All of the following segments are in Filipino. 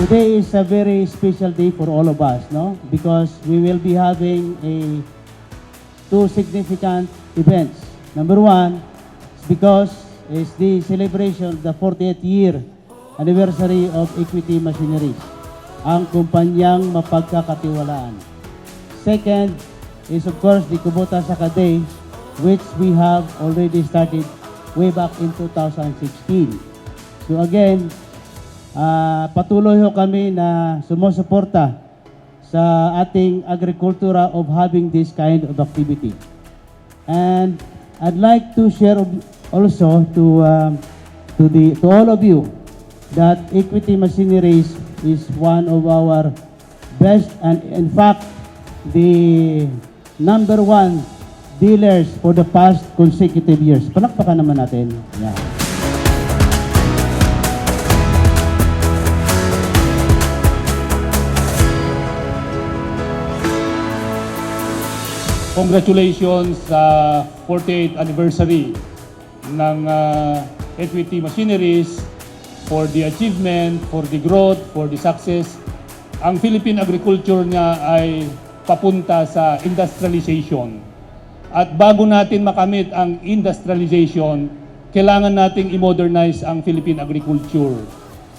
Today is a very special day for all of us, no? Because we will be having two significant events. Number one is because it's the celebration of the 40th year anniversary of Equity Machineries, ang kumpanyang mapagkakatiwalaan. Second is of course the Kubota Saka Day, which we have already started way back in 2016. So again, patuloy ho kami na sumusuporta sa ating agrikultura of having this kind of activity. And I'd like to share also to all of you that Equity Machineries is one of our best and in fact the number one dealers for the past consecutive years. Palakpakan naman natin. Yeah. Congratulations sa 48th anniversary ng Equity Machineries for the achievement, for the growth, for the success. Ang Philippine agriculture niya ay papunta sa industrialization. At bago natin makamit ang industrialization, kailangan nating i-modernize ang Philippine agriculture.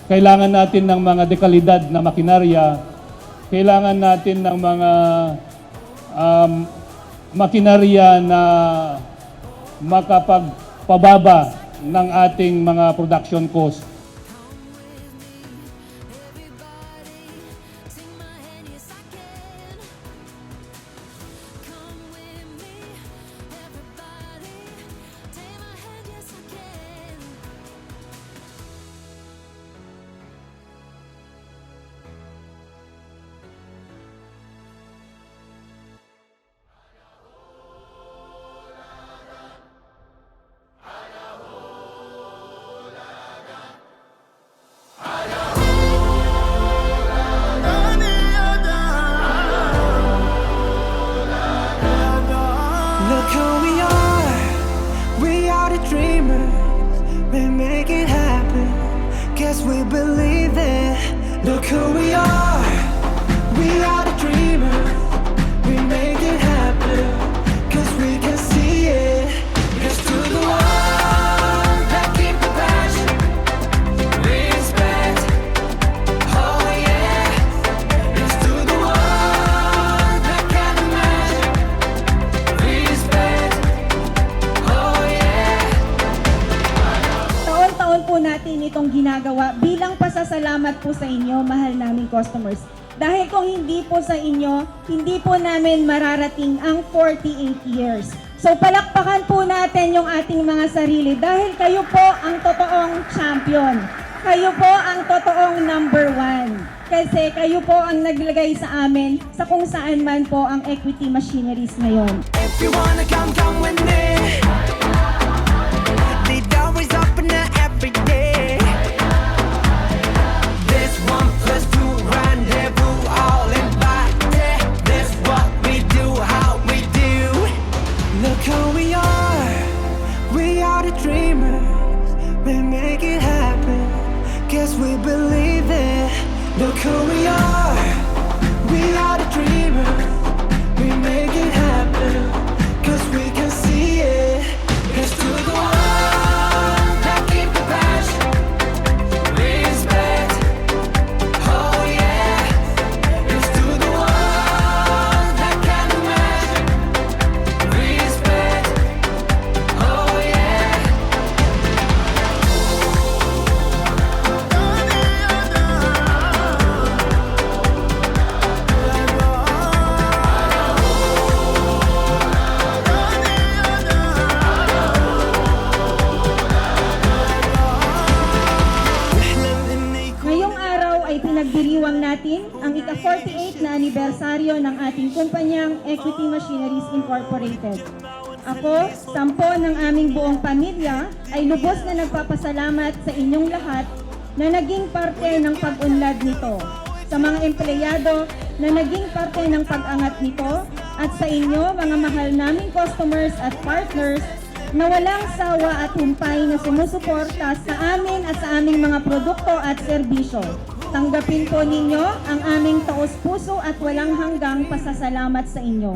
Kailangan natin ng mga dekalidad na makinarya, kailangan natin ng mga makinarya na makapagpababa ng ating mga production cost. Look who we are the dreamers, we make it happen, guess we believe it. Look who we are the dreamers, we make it happen, cause we can see it. Here's to the ones that keep the passion, respect, oh yeah. Here's to the ones that can't imagine, respect, oh yeah. Taon-taon po natin itong ginagawa bilang pasasalamat po sa inyo, mahal naming customers. Dahil kung hindi po sa inyo, hindi po namin mararating ang 48 years. So palakpakan po natin yung ating mga sarili dahil kayo po ang totoong champion. Kayo po ang totoong number one. Kasi kayo po ang naglagay sa amin sa kung saan man po ang Equity Machineries ngayon. If you wanna come, come with me. Lead always up in the everyday. This 1+2 rendezvous, all invited. This what we do, how we do. Look who we are the dreamers. We make it happen, guess we believe it. Look who we are the dreamers. We make it happen, cause we can see it. Here's to the ones that keep the passion, respect, oh yeah. Here's to the ones that can't imagine, respect, oh yeah. idiniriwang natin ang ika-48 na anibersaryo ng ating kumpanyang Equity Machineries Incorporated. Ako, 10 ng aming buong pamilya ay lubos na nagpapasalamat sa inyong lahat na naging parte ng pag-unlad nito, sa mga empleyado na naging parte ng pag-angat nito, at sa inyo, mga mahal naming customers at partners na walang sawa at humpay na sumusuporta sa amin at sa aming mga produkto at serbisyo. Tanggapin po ninyo ang aming taos-puso at walang hanggang pasasalamat sa inyo.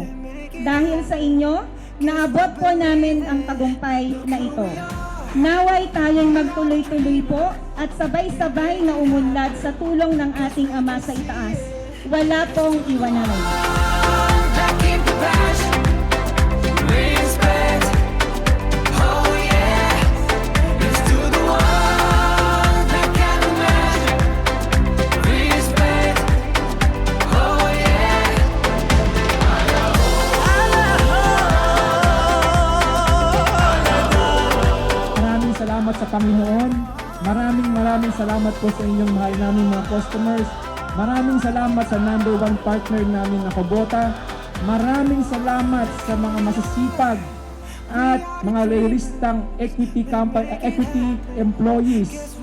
Dahil sa inyo, naabot po namin ang tagumpay na ito. Naway tayong magtuloy-tuloy po at sabay-sabay na umunlad sa tulong ng ating Ama sa itaas. Wala pong iwanan. Back in the passion, respect. Oh yeah, it's to the one that can imagine. Respect. Oh yeah. Maraming salamat sa Panginoon. Maraming salamat po sa inyong mahal naming mga customers. Maraming salamat sa number 1 partner namin na Kubota. Maraming salamat sa mga masisipag at mga loyalistang equity employees.